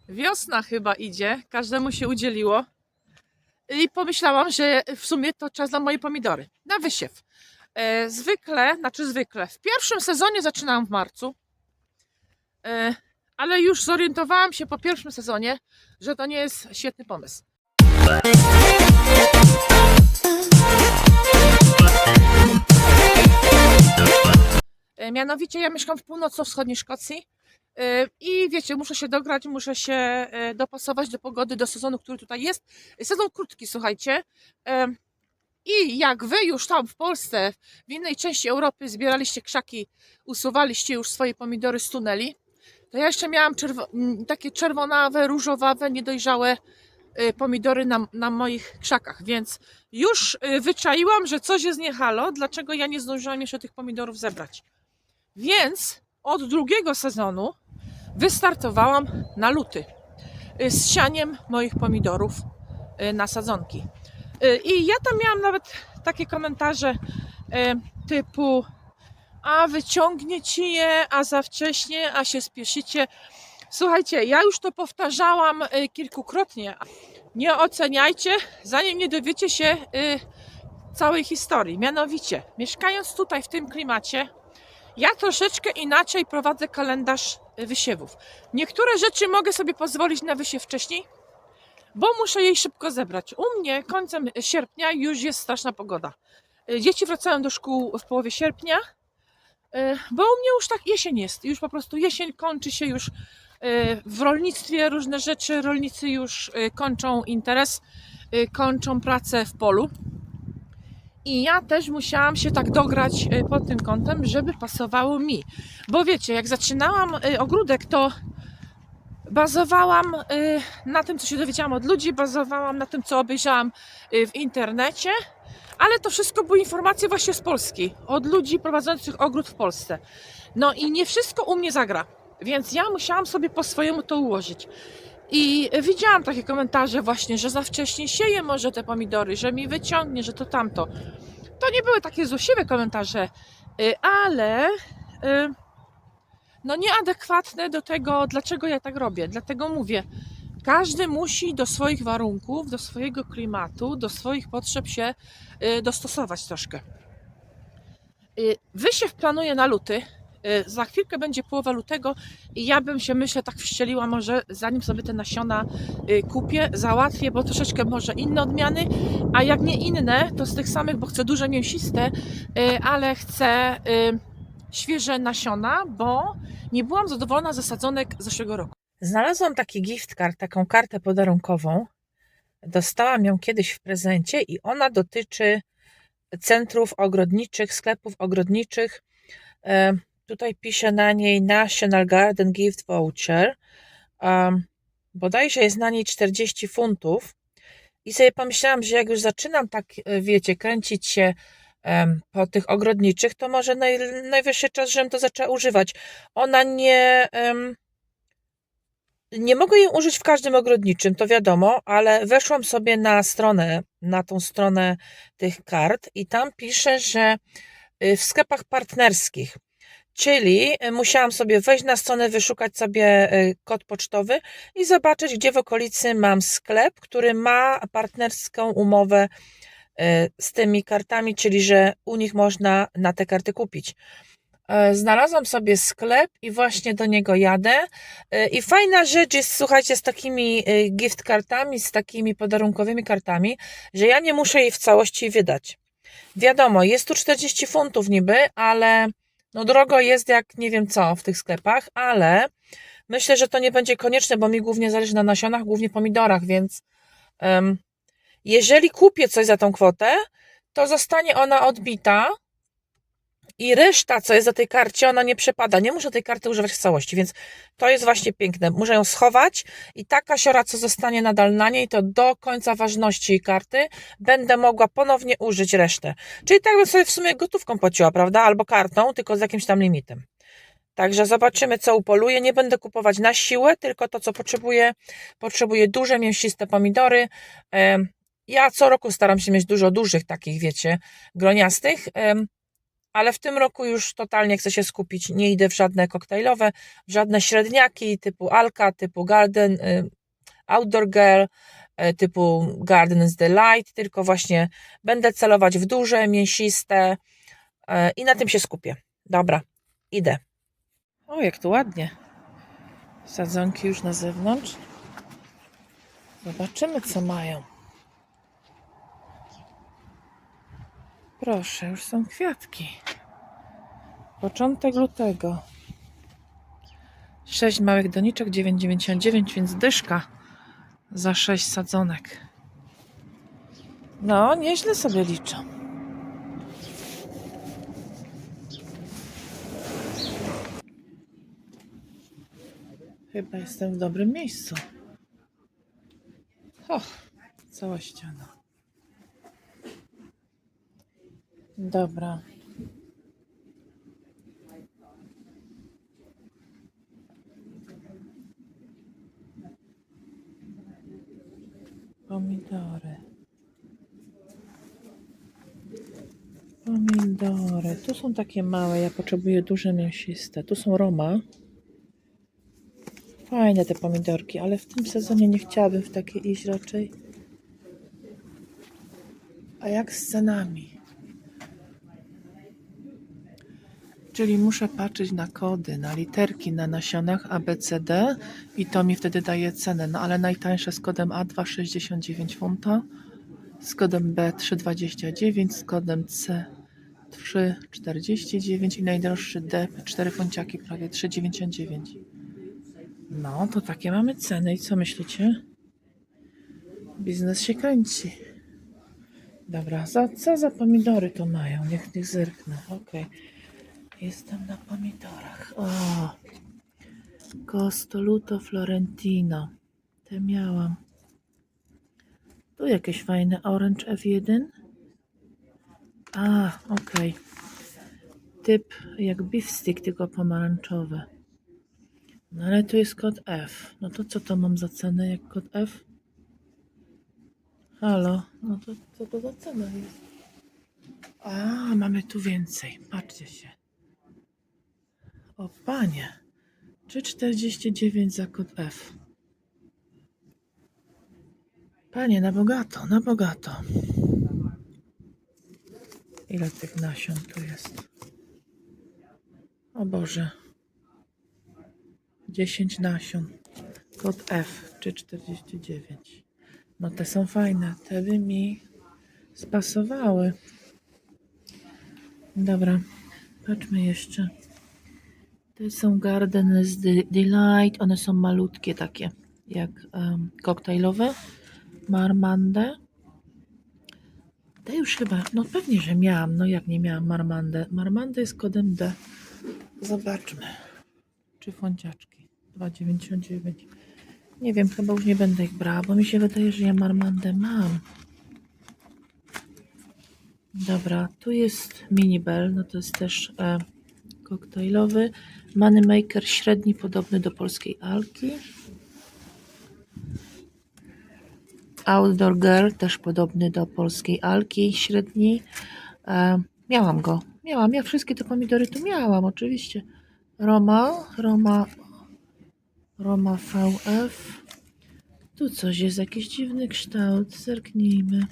Wiosna chyba idzie, każdemu się udzieliło i pomyślałam, że w sumie to czas na moje pomidory, na wysiew. Zwykle, w pierwszym sezonie zaczynałam w marcu, ale już zorientowałam się po pierwszym sezonie, że to nie jest świetny pomysł. Mianowicie ja mieszkam w północno-wschodniej Szkocji i wiecie, muszę się dograć, muszę się dopasować do pogody, do sezonu, który tutaj jest. Sezon krótki, słuchajcie. I jak wy już tam w Polsce, w innej części Europy zbieraliście krzaki, usuwaliście już swoje pomidory z tuneli, to ja jeszcze miałam takie czerwonawe, różowawe, niedojrzałe pomidory na moich krzakach, więc już wyczaiłam, że coś jest nie halo, dlaczego ja nie zdążyłam jeszcze tych pomidorów zebrać. Więc od drugiego sezonu wystartowałam na luty z sianiem moich pomidorów na sadzonki. I ja tam miałam nawet takie komentarze typu: a wyciągniecie je, a za wcześnie, a się spieszycie. Słuchajcie, ja już to powtarzałam kilkukrotnie. Nie oceniajcie, zanim nie dowiecie się całej historii. Mianowicie, mieszkając tutaj w tym klimacie, ja troszeczkę inaczej prowadzę kalendarz wysiewów. Niektóre rzeczy mogę sobie pozwolić na wysiew wcześniej, bo muszę jej szybko zebrać. U mnie końcem sierpnia już jest straszna pogoda. Dzieci wracają do szkół w połowie sierpnia, bo u mnie już tak jesień jest. Już po prostu jesień kończy się już w rolnictwie różne rzeczy. Rolnicy już kończą interes, kończą pracę w polu. I ja też musiałam się tak dograć pod tym kątem, żeby pasowało mi. Bo wiecie, jak zaczynałam ogródek, to bazowałam na tym, co się dowiedziałam od ludzi, bazowałam na tym, co obejrzałam w internecie, ale to wszystko były informacje właśnie z Polski, od ludzi prowadzących ogród w Polsce. No i nie wszystko u mnie zagra, więc ja musiałam sobie po swojemu to ułożyć. I widziałam takie komentarze właśnie, że za wcześnie sieję może te pomidory, że mi wyciągnie, że to tamto. To nie były takie złośliwe komentarze, ale no nieadekwatne do tego, dlaczego ja tak robię. Dlatego mówię, każdy musi do swoich warunków, do swojego klimatu, do swoich potrzeb się dostosować troszkę. Wysiew planuję na luty. Za chwilkę będzie połowa lutego i ja bym się, myślę, tak wścieliła, może zanim sobie te nasiona kupię, załatwię, bo troszeczkę może inne odmiany, a jak nie inne, to z tych samych, bo chcę duże mięsiste, ale chcę świeże nasiona, bo nie byłam zadowolona ze sadzonek z zeszłego roku. Znalazłam taki gift card, taką kartę podarunkową. Dostałam ją kiedyś w prezencie i ona dotyczy centrów ogrodniczych, sklepów ogrodniczych. Tutaj pisze na niej National Garden Gift Voucher. Bodajże jest na niej 40 funtów. I sobie pomyślałam, że jak już zaczynam tak, wiecie, kręcić się po tych ogrodniczych, to może najwyższy czas, żebym to zaczęła używać. Ona nie mogę jej użyć w każdym ogrodniczym, to wiadomo, ale weszłam sobie na tą stronę tych kart i tam pisze, że w sklepach partnerskich, czyli musiałam sobie wejść na stronę, wyszukać sobie kod pocztowy i zobaczyć, gdzie w okolicy mam sklep, który ma partnerską umowę z tymi kartami, czyli że u nich można na te karty kupić. Znalazłam sobie sklep i właśnie do niego jadę. I fajna rzecz jest, słuchajcie, z takimi gift kartami, z takimi podarunkowymi kartami, że ja nie muszę jej w całości wydać. Wiadomo, jest tu 40 funtów niby, ale no drogo jest jak nie wiem co w tych sklepach, ale myślę, że to nie będzie konieczne, bo mi głównie zależy na nasionach, głównie pomidorach, więc jeżeli kupię coś za tą kwotę, to zostanie ona odbita i reszta, co jest za tej karcie, ona nie przepada. Nie muszę tej karty używać w całości, więc to jest właśnie piękne. Muszę ją schować i ta kasiora, co zostanie nadal na niej, to do końca ważności karty będę mogła ponownie użyć resztę. Czyli tak bym sobie w sumie gotówką płaciła, prawda? Albo kartą, tylko z jakimś tam limitem. Także zobaczymy, co upoluję. Nie będę kupować na siłę, tylko to, co potrzebuję. Potrzebuję duże, mięsiste pomidory. Ja co roku staram się mieć dużo dużych takich, wiecie, groniastych. ale w tym roku już totalnie chcę się skupić. Nie idę w żadne koktajlowe, w żadne średniaki typu Alka, typu Garden, Outdoor Girl, typu Garden's Delight, tylko właśnie będę celować w duże, mięsiste i na tym się skupię. Dobra, idę. O, jak tu ładnie. Sadzonki już na zewnątrz. Zobaczymy, co mają. Proszę, już są kwiatki. Początek lutego. 6 małych doniczek, 9,99, więc dyszka za 6 sadzonek. No, nieźle sobie liczą. Chyba jestem w dobrym miejscu. O, cała ściana. Dobra. Pomidory. Pomidory. Tu są takie małe, ja potrzebuję duże, mięsiste. Tu są Roma. Fajne te pomidorki, ale w tym sezonie nie chciałabym w takie iść raczej. A jak z cenami? Czyli muszę patrzeć na kody, na literki na nasionach A, B, C, D i to mi wtedy daje cenę. No ale najtańsze z kodem A 2,69 funta, z kodem B 3,29, z kodem C 3,49 i najdroższy D 4 funciaki, prawie 3,99. No to takie mamy ceny i co myślicie? Biznes się kręci. Dobra, co za pomidory to mają? Niech zerknę. Okej. Jestem na pomidorach. O! Costoluto Florentino. Te miałam. Tu jakieś fajne Orange F1. A, okej. Typ jak beef stick, tylko pomarańczowy. No ale tu jest kod F. No to co to mam za cenę jak kod F? Halo? No to co to za cena jest? A, mamy tu więcej. Patrzcie się. O panie. 3,49 za kod F. Panie, na bogato, na bogato. Ile tych nasion tu jest? O Boże. 10 nasion. Kod F, 3,49. No te są fajne. Te by mi spasowały. Dobra. Patrzmy jeszcze. Te są Garden's Delight. One są malutkie takie, jak koktajlowe. Marmande. Te już chyba, no pewnie, że miałam. No jak nie miałam Marmande. Marmande jest kodem D. Zobaczmy. Czy funciaczki. 2,99. Nie wiem, chyba już nie będę ich brała, bo mi się wydaje, że ja Marmandę mam. Dobra, tu jest Mini Bell, no to jest też koktajlowy. Moneymaker średni, podobny do polskiej Alki. Outdoor Girl, też podobny do polskiej Alki, średni. Miałam go. Ja wszystkie te pomidory tu miałam, oczywiście. Roma VF. Tu coś jest, jakiś dziwny kształt. Zerknijmy.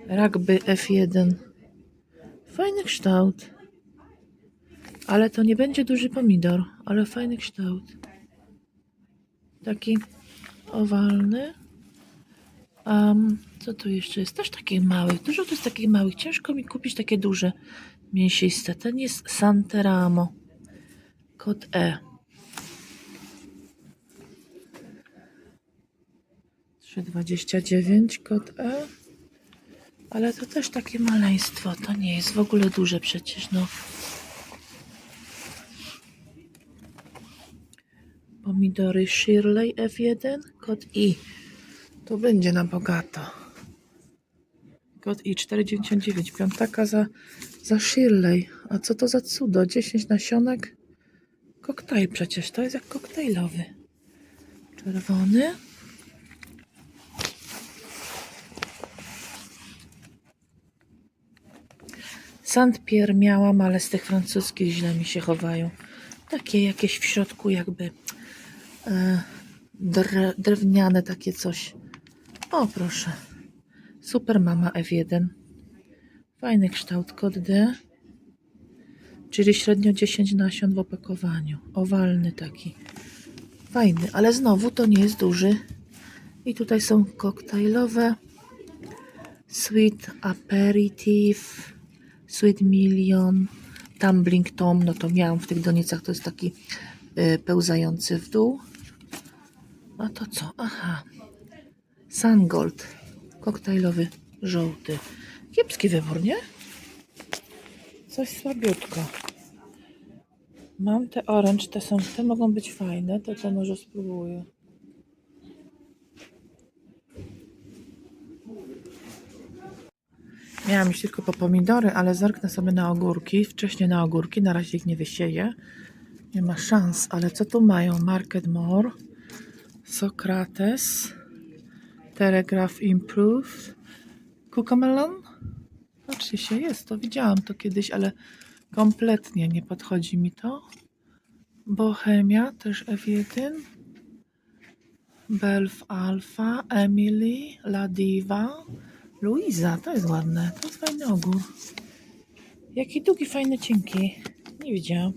Rugby F1. Fajny kształt. Ale to nie będzie duży pomidor, ale fajny kształt. Taki owalny. Co tu jeszcze jest? Też takich małych. Dużo to jest takich małych. Ciężko mi kupić takie duże, mięsiste. Ten jest Santeramo. Kod E. 3,29 kod E. Ale to też takie maleństwo. To nie jest w ogóle duże przecież. No. Pomidory Shirley F1. Kod I. To będzie na bogato. Kod I 4,99. Piątaka za Shirley. A co to za cudo? 10 nasionek. Koktajl przecież. To jest jak koktajlowy. Czerwony. Saint-Pierre miałam, ale z tych francuskich źle mi się chowają. Takie jakieś w środku jakby drewniane takie coś. O proszę. Super Mama F1. Fajny kształt, kod D. Czyli średnio 10 nasion w opakowaniu. Owalny taki. Fajny, ale znowu to nie jest duży. I tutaj są koktajlowe. Sweet Aperitif. Sweet Million. Tumbling Tom. No to miałam w tych donicach. To jest taki pełzający w dół. A to co? Aha. Sungold. Koktajlowy, żółty. Kiepski wybór, nie? Coś słabiutko. Mam te orange, te mogą być fajne, to może spróbuję. Miałam już tylko po pomidory, ale zerknę sobie na ogórki. Wcześniej na ogórki, na razie ich nie wysieję. Nie ma szans, ale co tu mają? Market More, Socrates, Telegraph Improved, Cucamelon? Patrzcie się, jest to, widziałam to kiedyś, ale kompletnie nie podchodzi mi to. Bohemia, też F1. Belf Alpha, Emily, La Diva, Luisa, to jest ładne, to jest fajny ogór. Jaki długi, fajny, cienki. Nie widziałam.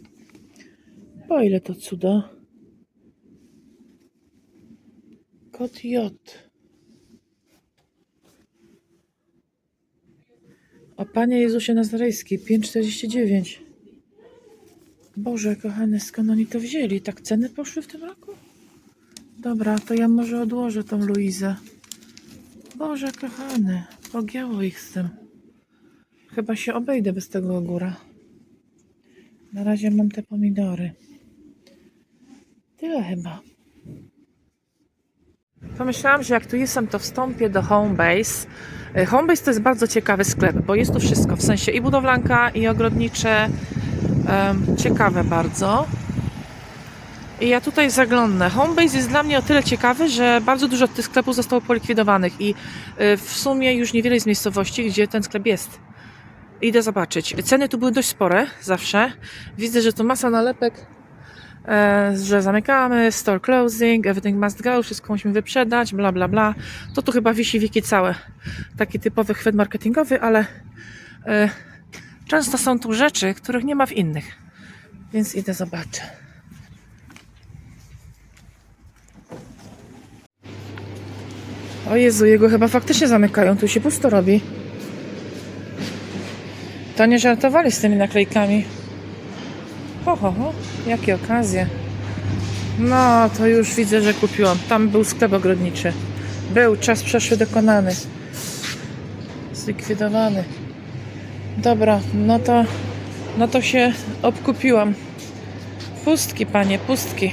Po ile to cudo? Kod J. O Panie Jezusie Nazarejski, 5,49. Boże kochany, skąd oni to wzięli? Tak ceny poszły w tym roku? Dobra, to ja może odłożę tą Luizę. Boże kochany, pogięło ich z tym. Chyba się obejdę bez tego ogóra. Na razie mam te pomidory. Tyle chyba. Pomyślałam, że jak tu jestem, to wstąpię do Homebase. Homebase to jest bardzo ciekawy sklep, bo jest tu wszystko. W sensie i budowlanka, i ogrodnicze. Ciekawe bardzo. I ja tutaj zaglądnę. Homebase jest dla mnie o tyle ciekawy, że bardzo dużo tych sklepów zostało polikwidowanych i w sumie już niewiele jest miejscowości, gdzie ten sklep jest. Idę zobaczyć. Ceny tu były dość spore, zawsze. Widzę, że tu masa nalepek, że zamykamy, store closing, everything must go, wszystko musimy wyprzedać, bla bla bla. To tu chyba wisi wiki całe. Taki typowy chwyt marketingowy, ale często są tu rzeczy, których nie ma w innych. Więc idę zobaczę. O Jezu, jego chyba faktycznie zamykają, tu się pusto robi. To nie żartowali z tymi naklejkami. Ho, ho, ho, jakie okazje. No, to już widzę, że kupiłam. Tam był sklep ogrodniczy. Był, czas przeszły dokonany. Zlikwidowany. Dobra, no to się obkupiłam. Pustki, panie, pustki.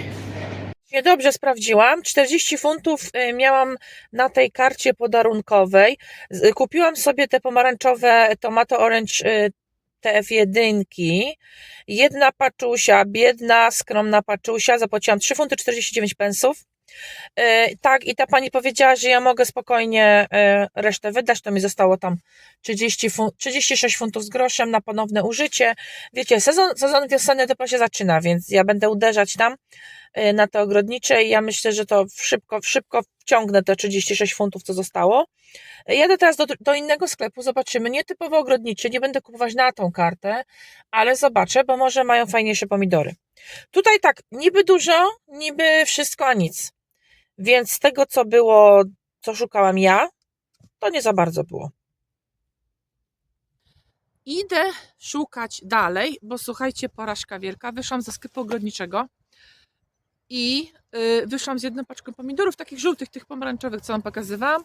Dobrze sprawdziłam. 40 funtów miałam na tej karcie podarunkowej. Kupiłam sobie te pomarańczowe Tomato Orange TF1. Jedna paczusia, biedna, skromna paczusia. Zapłaciłam 3 funty 49 pensów. Tak, i ta pani powiedziała, że ja mogę spokojnie resztę wydać. To mi zostało tam 36 funtów z groszem na ponowne użycie. Wiecie, sezon wiosenny dopiero się zaczyna, więc ja będę uderzać tam na te ogrodnicze i ja myślę, że to szybko wciągnę te 36 funtów, co zostało. Jadę teraz do innego sklepu, zobaczymy. Nietypowo ogrodniczy, nie będę kupować na tą kartę, ale zobaczę, bo może mają fajniejsze pomidory. Tutaj tak, niby dużo, niby wszystko, a nic. Więc z tego, co było, co szukałam ja, to nie za bardzo było. Idę szukać dalej, bo słuchajcie, porażka wielka. Wyszłam ze sklepu ogrodniczego i wyszłam z jedną paczką pomidorów, takich żółtych, tych pomarańczowych, co wam pokazywałam.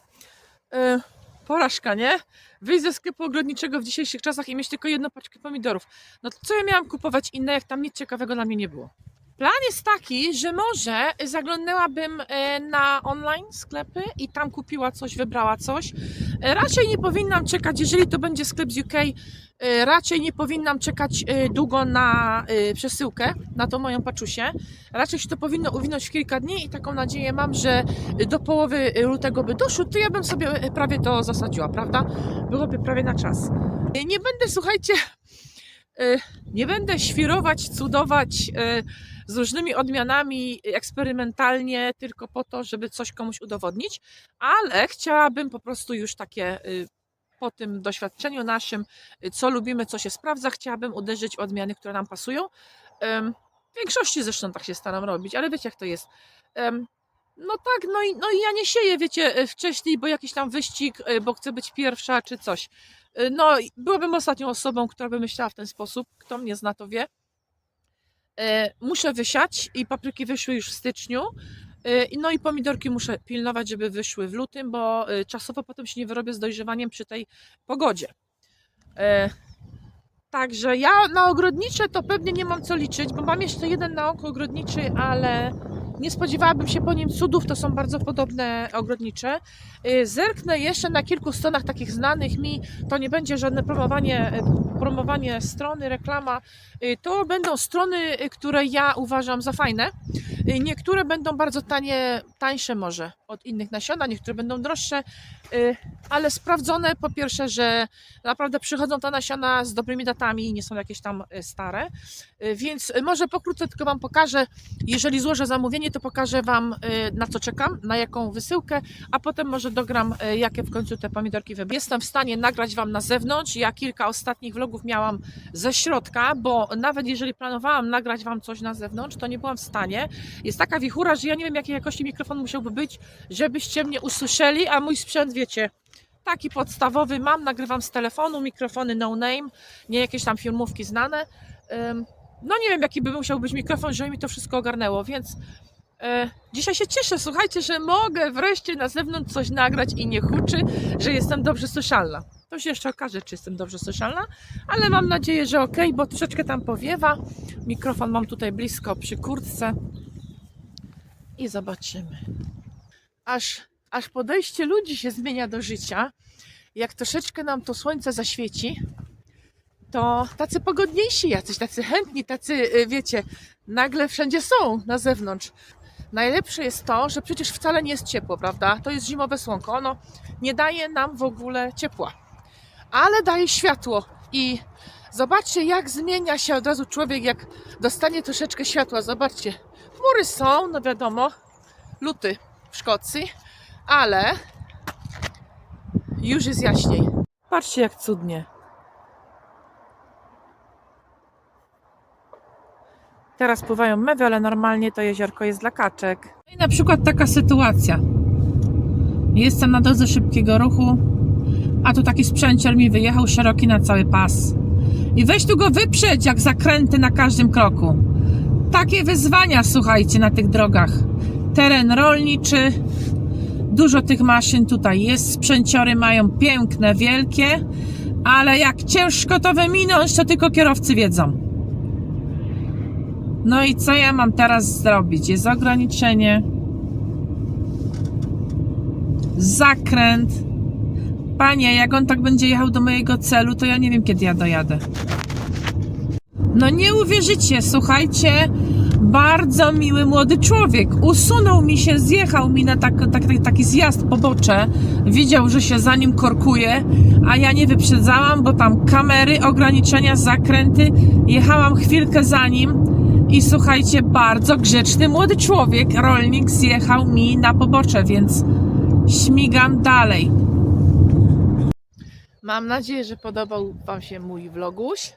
Porażka, nie? Wyjść ze sklepu ogrodniczego w dzisiejszych czasach i mieć tylko jedną paczkę pomidorów. No to co ja miałam kupować inne, jak tam nic ciekawego dla mnie nie było? Plan jest taki, że może zaglądnęłabym na online sklepy i tam kupiła coś, wybrała coś. Raczej nie powinnam czekać, jeżeli to będzie sklep z UK, raczej nie powinnam czekać długo na przesyłkę, na tą moją paczusię. Raczej się to powinno uwinąć w kilka dni i taką nadzieję mam, że do połowy lutego by doszło, to ja bym sobie prawie to zasadziła, prawda? Byłoby prawie na czas. Nie będę, słuchajcie, Nie będę świrować, cudować z różnymi odmianami eksperymentalnie, tylko po to, żeby coś komuś udowodnić, ale chciałabym po prostu już takie po tym doświadczeniu naszym, co lubimy, co się sprawdza, chciałabym uderzyć w odmiany, które nam pasują. W większości zresztą tak się staram robić, ale wiecie jak to jest. No tak, no i ja nie sieję, wiecie, wcześniej, bo jakiś tam wyścig, bo chcę być pierwsza czy coś. No, byłabym ostatnią osobą, która by myślała w ten sposób. Kto mnie zna, to wie. Muszę wysiać i papryki wyszły już w styczniu. No i pomidorki muszę pilnować, żeby wyszły w lutym, bo czasowo potem się nie wyrobię z dojrzewaniem przy tej pogodzie. Także ja na ogrodnicze to pewnie nie mam co liczyć, bo mam jeszcze jeden na oko ogrodniczy, ale nie spodziewałabym się po nim cudów, to są bardzo podobne ogrodnicze. Zerknę jeszcze na kilku stronach takich znanych mi, to nie będzie żadne promowanie strony, reklama. To będą strony, które ja uważam za fajne. Niektóre będą bardzo tańsze może od innych nasiona, niektóre będą droższe, ale sprawdzone po pierwsze, że naprawdę przychodzą te nasiona z dobrymi datami, nie są jakieś tam stare, więc może pokrótce tylko Wam pokażę, jeżeli złożę zamówienie, to pokażę Wam na co czekam, na jaką wysyłkę, a potem może dogram jakie w końcu te pomidorki wybrać. Jestem w stanie nagrać Wam na zewnątrz, ja kilka ostatnich vlogów miałam ze środka, bo nawet jeżeli planowałam nagrać Wam coś na zewnątrz, to nie byłam w stanie. Jest taka wichura, że ja nie wiem jakiej jakości mikrofon musiałby być, żebyście mnie usłyszeli, a mój sprzęt, wiecie, taki podstawowy mam, nagrywam z telefonu, mikrofony no name, nie jakieś tam filmówki znane. No nie wiem jaki by musiał być mikrofon, żeby mi to wszystko ogarnęło, więc dzisiaj się cieszę, słuchajcie, że mogę wreszcie na zewnątrz coś nagrać i nie huczy, że jestem dobrze słyszalna. To się jeszcze okaże, czy jestem dobrze słyszalna, ale mam nadzieję, że ok, bo troszeczkę tam powiewa. Mikrofon mam tutaj blisko przy kurtce i zobaczymy. Aż podejście ludzi się zmienia do życia. Jak troszeczkę nam to słońce zaświeci, to tacy pogodniejsi jacyś, tacy chętni, tacy, wiecie, nagle wszędzie są na zewnątrz. Najlepsze jest to, że przecież wcale nie jest ciepło, prawda? To jest zimowe słonko, ono nie daje nam w ogóle ciepła, ale daje światło i zobaczcie jak zmienia się od razu człowiek, jak dostanie troszeczkę światła. Zobaczcie, chmury są, no wiadomo, luty w Szkocji, ale już jest jaśniej. Patrzcie jak cudnie. Teraz pływają mewy, ale normalnie to jeziorko jest dla kaczek. No i na przykład taka sytuacja. Jestem na drodze szybkiego ruchu, a tu taki sprzęcior mi wyjechał szeroki na cały pas. I weź tu go wyprzedź, jak zakręty na każdym kroku. Takie wyzwania, słuchajcie, na tych drogach. Teren rolniczy, dużo tych maszyn tutaj jest, sprzęciory mają piękne, wielkie, ale jak ciężko to wyminąć, to tylko kierowcy wiedzą. No i co ja mam teraz zrobić? Jest ograniczenie, zakręt. Panie, jak on tak będzie jechał do mojego celu, to ja nie wiem, kiedy ja dojadę. No nie uwierzycie, słuchajcie, bardzo miły młody człowiek. Usunął mi się, zjechał mi na taki zjazd pobocze. Widział, że się za nim korkuje, a ja nie wyprzedzałam, bo tam kamery, ograniczenia, zakręty. Jechałam chwilkę za nim i słuchajcie, bardzo grzeczny młody człowiek, rolnik, zjechał mi na pobocze, więc śmigam dalej. Mam nadzieję, że podobał Wam się mój vloguś.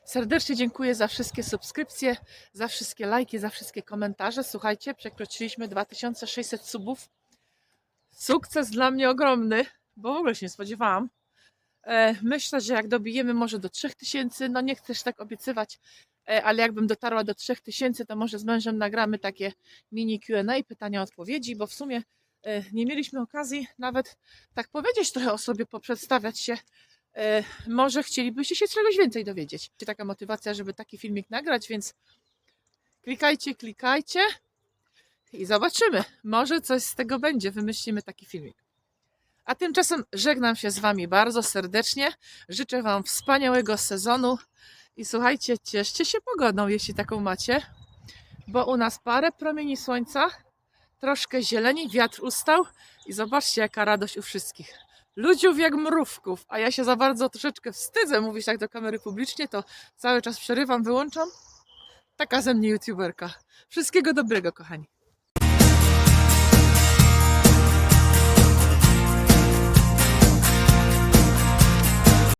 Serdecznie dziękuję za wszystkie subskrypcje, za wszystkie lajki, za wszystkie komentarze. Słuchajcie, przekroczyliśmy 2600 subów. Sukces dla mnie ogromny, bo w ogóle się nie spodziewałam. Myślę, że jak dobijemy może do 3000, no nie chcę też tak obiecywać, ale jakbym dotarła do 3000, to może z mężem nagramy takie mini Q&A, pytania, odpowiedzi, bo w sumie nie mieliśmy okazji nawet tak powiedzieć trochę o sobie, poprzedstawiać się. Może chcielibyście się czegoś więcej dowiedzieć. Taka motywacja, żeby taki filmik nagrać, więc klikajcie i zobaczymy. Może coś z tego będzie, wymyślimy taki filmik. A tymczasem żegnam się z Wami bardzo serdecznie. Życzę Wam wspaniałego sezonu i słuchajcie, cieszcie się pogodą, jeśli taką macie, bo u nas parę promieni słońca, troszkę zieleni, wiatr ustał i zobaczcie jaka radość u wszystkich. ludziów jak mrówków, a ja się za bardzo troszeczkę wstydzę mówić tak do kamery publicznie, to cały czas przerywam, wyłączam. Taka ze mnie youtuberka. Wszystkiego dobrego, kochani.